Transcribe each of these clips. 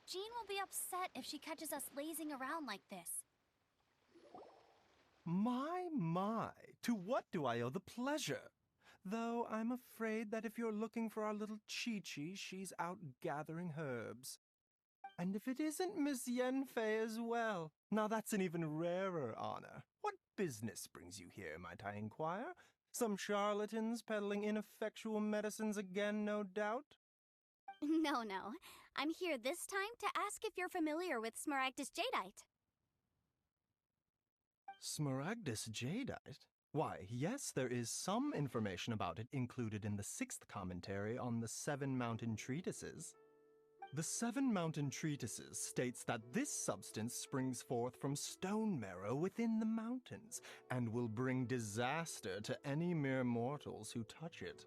Jean will be upset if she catches us lazing around like this. My, to what do I owe the pleasure? Though I'm afraid that if you're looking for our little Chi-Chi, she's out gathering herbs. And if it isn't Miss Yenfei as well, now that's an even rarer honor. What business brings you here, might I inquire? Some charlatans peddling ineffectual medicines again, no doubt? No. I'm here this time to ask if you're familiar with Smaragdus jadeite. Smaragdus jadeite? Why, yes, there is some information about it included in the 6th commentary on the 7 Mountain Treatises. The 7 Mountain Treatises states that this substance springs forth from stone marrow within the mountains and will bring disaster to any mere mortals who touch it.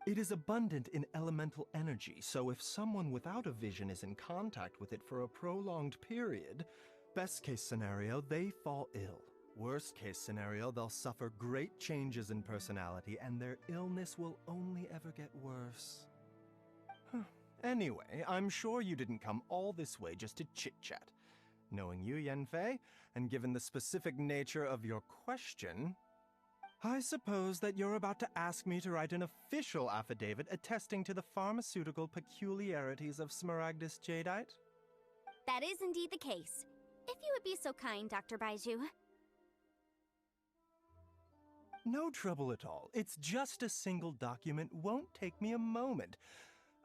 It is abundant in elemental energy, so if someone without a vision is in contact with it for a prolonged period, best case scenario, they fall ill. Worst case scenario, they'll suffer great changes in personality and their illness will only ever get worse. Anyway, I'm sure you didn't come all this way just to chit-chat. Knowing you, Yenfei, and given the specific nature of your question, I suppose that you're about to ask me to write an official affidavit attesting to the pharmaceutical peculiarities of Smaragdus jadeite? That is indeed the case. If you would be so kind, Dr. Baiju. No trouble at all. It's just a single document. Won't take me a moment.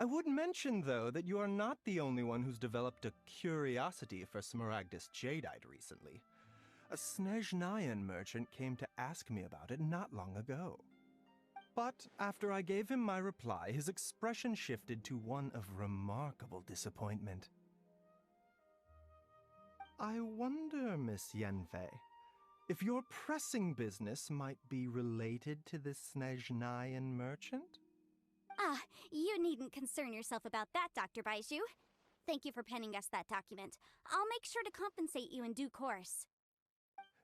I would mention, though, that you are not the only one who's developed a curiosity for Smaragdus jadeite recently. A Snezhnayan merchant came to ask me about it not long ago. But after I gave him my reply, his expression shifted to one of remarkable disappointment. I wonder, Miss Yenfei, if your pressing business might be related to this Snezhnayan merchant? Ah, you needn't concern yourself about that, Dr. Baiju. Thank you for penning us that document. I'll make sure to compensate you in due course.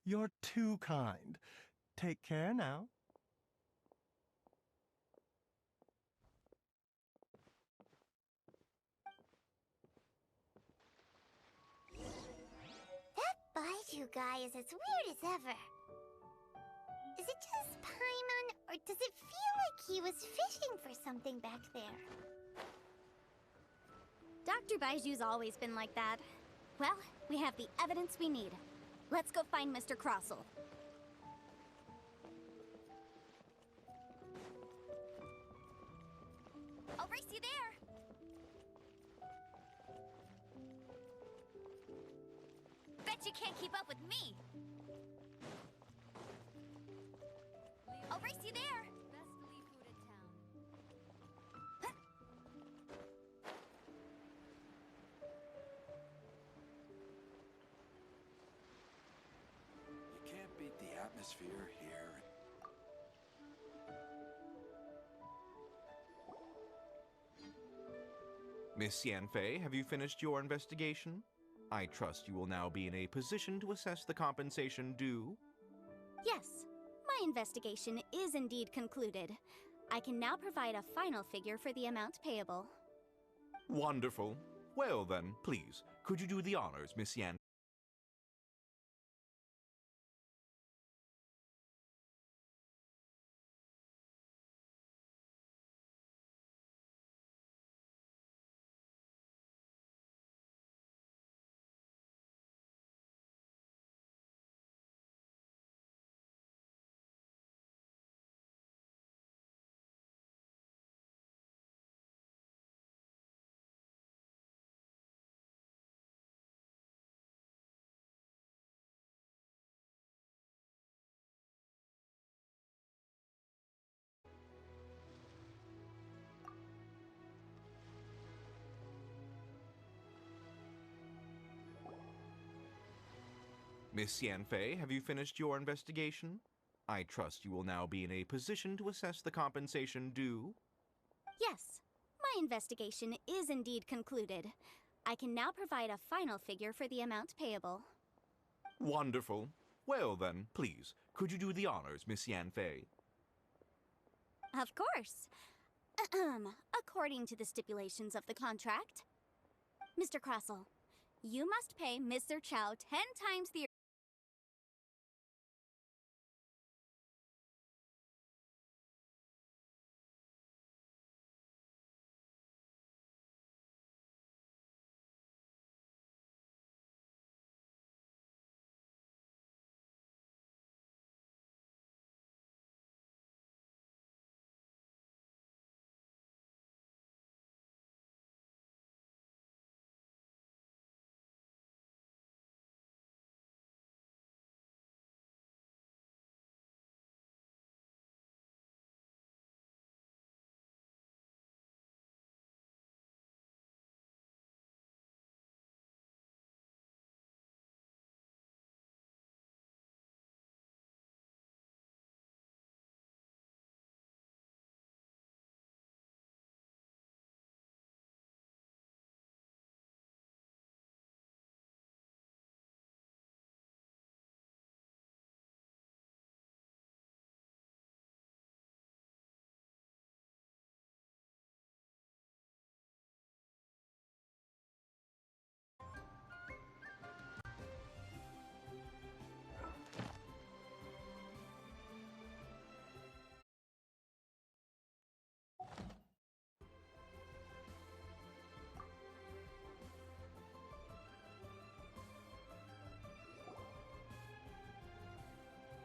You're too kind. Take care now. That Baiju guy is as weird as ever. Is it just Paimon, or does it feel like he was fishing for something back there? Dr. Baiju's always been like that. Well, we have the evidence we need. Let's go find Mr. Crossell. I'll race you there! Bet you can't keep up with me! I'll race you there! Best to leave food in town. You can't beat the atmosphere here. Miss Yanfei, have you finished your investigation? I trust you will now be in a position to assess the compensation due. Yes, my investigation is indeed concluded. I can now provide a final figure for the amount payable. Wonderful. Well then, please, could you do the honors, Miss Yan? Miss Yanfei, have you finished your investigation? I trust you will now be in a position to assess the compensation due. Yes, my investigation is indeed concluded. I can now provide a final figure for the amount payable. Wonderful. Well then, please, could you do the honors, Miss Yanfei? Of course. According to the stipulations of the contract. Mr. Crossell, you must pay Mr. Chow 10 times the...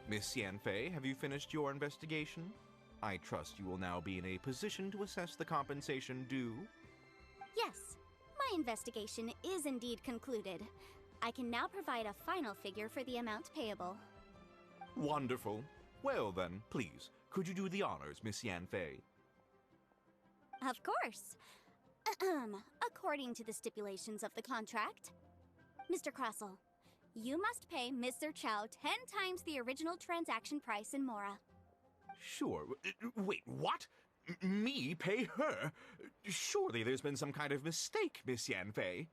Miss Yanfei, have you finished your investigation? I trust you will now be in a position to assess the compensation due. Yes, my investigation is indeed concluded. I can now provide a final figure for the amount payable. Wonderful. Well then, please, could you do the honors, Miss Yanfei? Of course. According to the stipulations of the contract, Mr. Crossell, you must pay Mr. Chow 10 times the original transaction price in Mora. Sure. Wait, what? Me pay her? Surely there's been some kind of mistake, Miss Yanfei.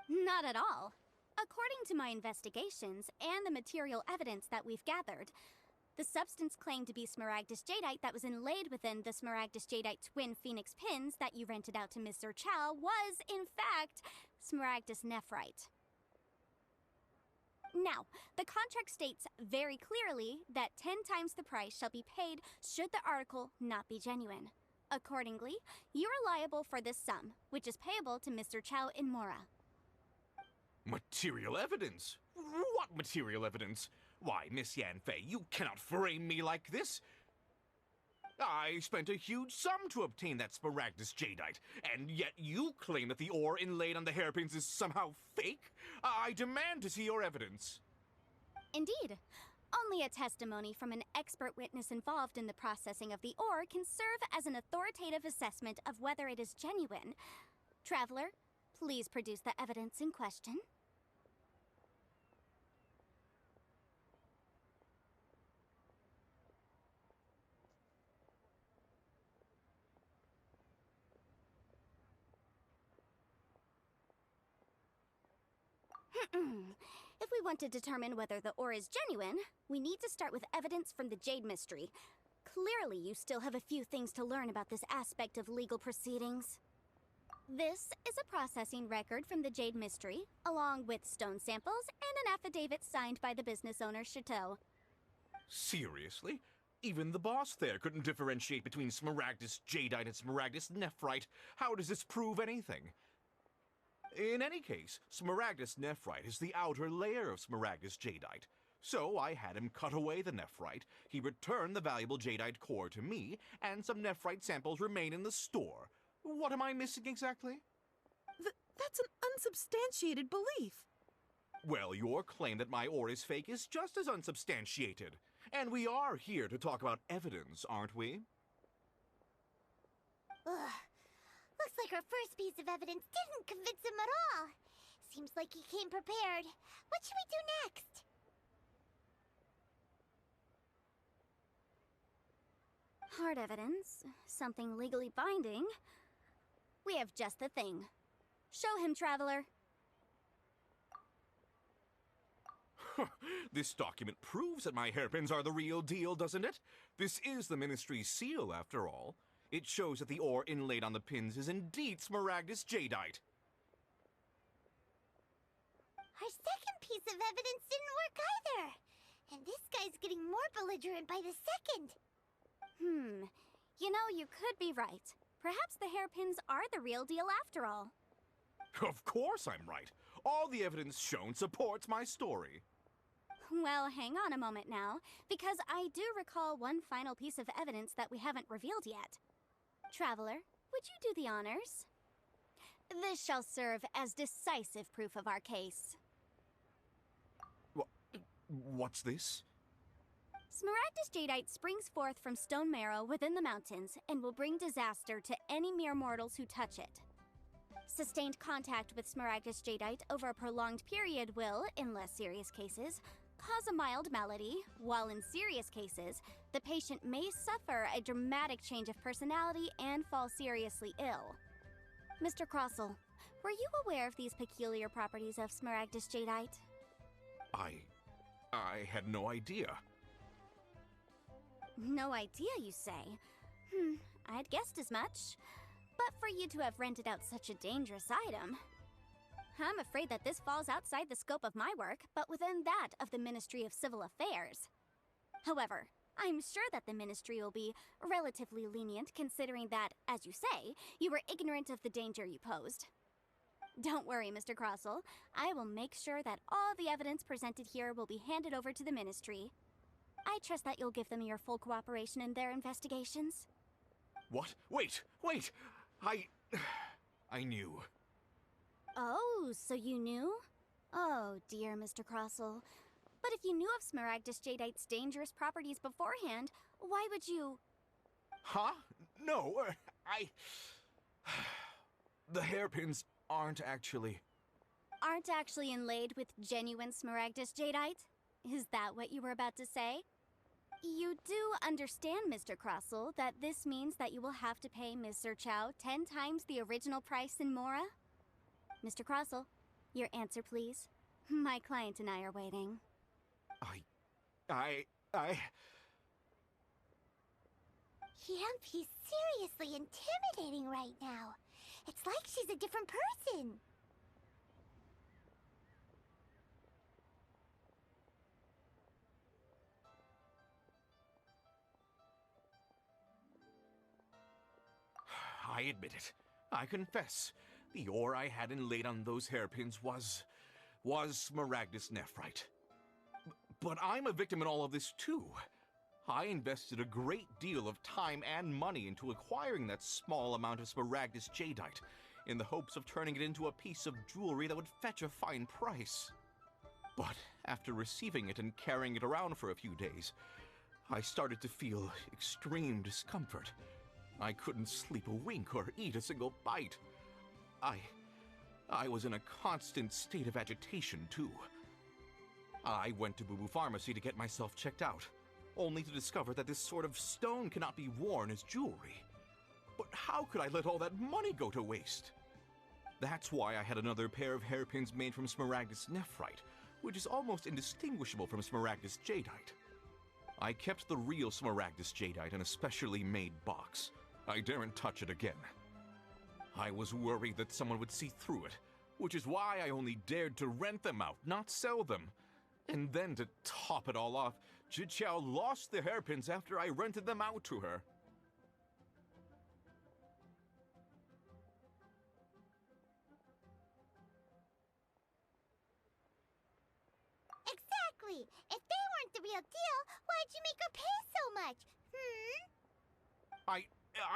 Not at all. According to my investigations and the material evidence that we've gathered, the substance claimed to be Smaragdus Jadeite that was inlaid within the Smaragdus Jadeite twin phoenix pins that you rented out to Mr. Chow was, in fact, Smaragdus Nephrite. Now, the contract states very clearly that 10 times the price shall be paid should the article not be genuine. Accordingly, you are liable for this sum, which is payable to Mr. Chow in Mora. Material evidence? What material evidence? Why, Miss Yanfei, you cannot frame me like this. I spent a huge sum to obtain that Smaragdus Jadeite, and yet you claim that the ore inlaid on the hairpins is somehow fake? I demand to see your evidence. Indeed. Only a testimony from an expert witness involved in the processing of the ore can serve as an authoritative assessment of whether it is genuine. Traveler, please produce the evidence in question. If we want to determine whether the ore is genuine, we need to start with evidence from the Jade Mystery. Clearly, you still have a few things to learn about this aspect of legal proceedings. This is a processing record from the Jade Mystery, along with stone samples and an affidavit signed by the business owner, Chateau. Seriously? Even the boss there couldn't differentiate between Smaragdus Jadeite and Smaragdus Nephrite. How does this prove anything? In any case, Smaragdus Nephrite is the outer layer of Smaragdus Jadeite. So I had him cut away the Nephrite, he returned the valuable Jadeite core to me, and some Nephrite samples remain in the store. What am I missing exactly? That's an unsubstantiated belief. Well, your claim that my ore is fake is just as unsubstantiated. And we are here to talk about evidence, aren't we? Ugh. Looks like our first piece of evidence didn't convince him at all. Seems like he came prepared. What should we do next? Hard evidence, something legally binding. We have just the thing. Show him, Traveler. This document proves that my hairpins are the real deal, doesn't it? This is the Ministry's seal, after all. It shows that the ore inlaid on the pins is indeed smaragdus jadeite. Our second piece of evidence didn't work either. And this guy's getting more belligerent by the second. You know, you could be right. Perhaps the hairpins are the real deal after all. Of course I'm right. All the evidence shown supports my story. Well, hang on a moment now, because I do recall one final piece of evidence that we haven't revealed yet. Traveler, would you do the honors? This shall serve as decisive proof of our case. What's this? Smaragdus jadeite springs forth from stone marrow within the mountains and will bring disaster to any mere mortals who touch it. Sustained contact with smaragdus jadeite over a prolonged period will, in less serious cases, cause a mild malady, while in serious cases, the patient may suffer a dramatic change of personality and fall seriously ill. Mr. Crossell, were you aware of these peculiar properties of smaragdus jadeite? I had no idea. No idea, you say? I'd guessed as much. But for you to have rented out such a dangerous item... I'm afraid that this falls outside the scope of my work, but within that of the Ministry of Civil Affairs. However, I'm sure that the Ministry will be relatively lenient considering that, as you say, you were ignorant of the danger you posed. Don't worry, Mr. Crossell. I will make sure that all the evidence presented here will be handed over to the Ministry. I trust that you'll give them your full cooperation in their investigations. What? Wait! I knew. Oh, so you knew? Oh, dear Mr. Crossell. But if you knew of smaragdus jadeite's dangerous properties beforehand, why would you... Huh? No, The hairpins aren't actually inlaid with genuine smaragdus jadeite? Is that what you were about to say? You do understand, Mr. Crossell, that this means that you will have to pay Ms. Zerchow 10 times the original price in Mora? Mr. Crossell, your answer, please. My client and I are waiting. Yep, he's seriously intimidating right now. It's like she's a different person. I admit it. I confess. The ore I had inlaid on those hairpins was smaragdus nephrite. But I'm a victim in all of this too. I invested a great deal of time and money into acquiring that small amount of smaragdus jadeite, in the hopes of turning it into a piece of jewelry that would fetch a fine price. But after receiving it and carrying it around for a few days, I started to feel extreme discomfort. I couldn't sleep a wink or eat a single bite. I was in a constant state of agitation, too. I went to Boo Boo Pharmacy to get myself checked out, only to discover that this sort of stone cannot be worn as jewelry. But how could I let all that money go to waste? That's why I had another pair of hairpins made from smaragdus nephrite, which is almost indistinguishable from smaragdus jadeite. I kept the real smaragdus jadeite in a specially made box. I daren't touch it again. I was worried that someone would see through it, which is why I only dared to rent them out, not sell them. And then to top it all off, Zhiqiao lost the hairpins after I rented them out to her. Exactly! If they weren't the real deal, why'd you make her pay so much?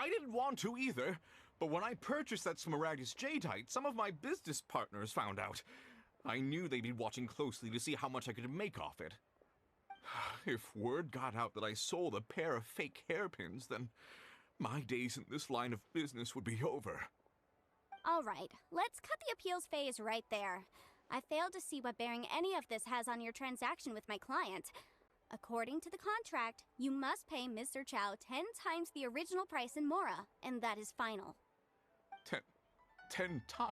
I didn't want to either, but when I purchased that smaragdus jadeite, some of my business partners found out. I knew they'd be watching closely to see how much I could make off it. If word got out that I sold a pair of fake hairpins, then my days in this line of business would be over. All right, let's cut the appeals phase right there. I failed to see what bearing any of this has on your transaction with my client. According to the contract, you must pay Ms. Zerchow 10 times the original price in Mora, and that is final. 10 times?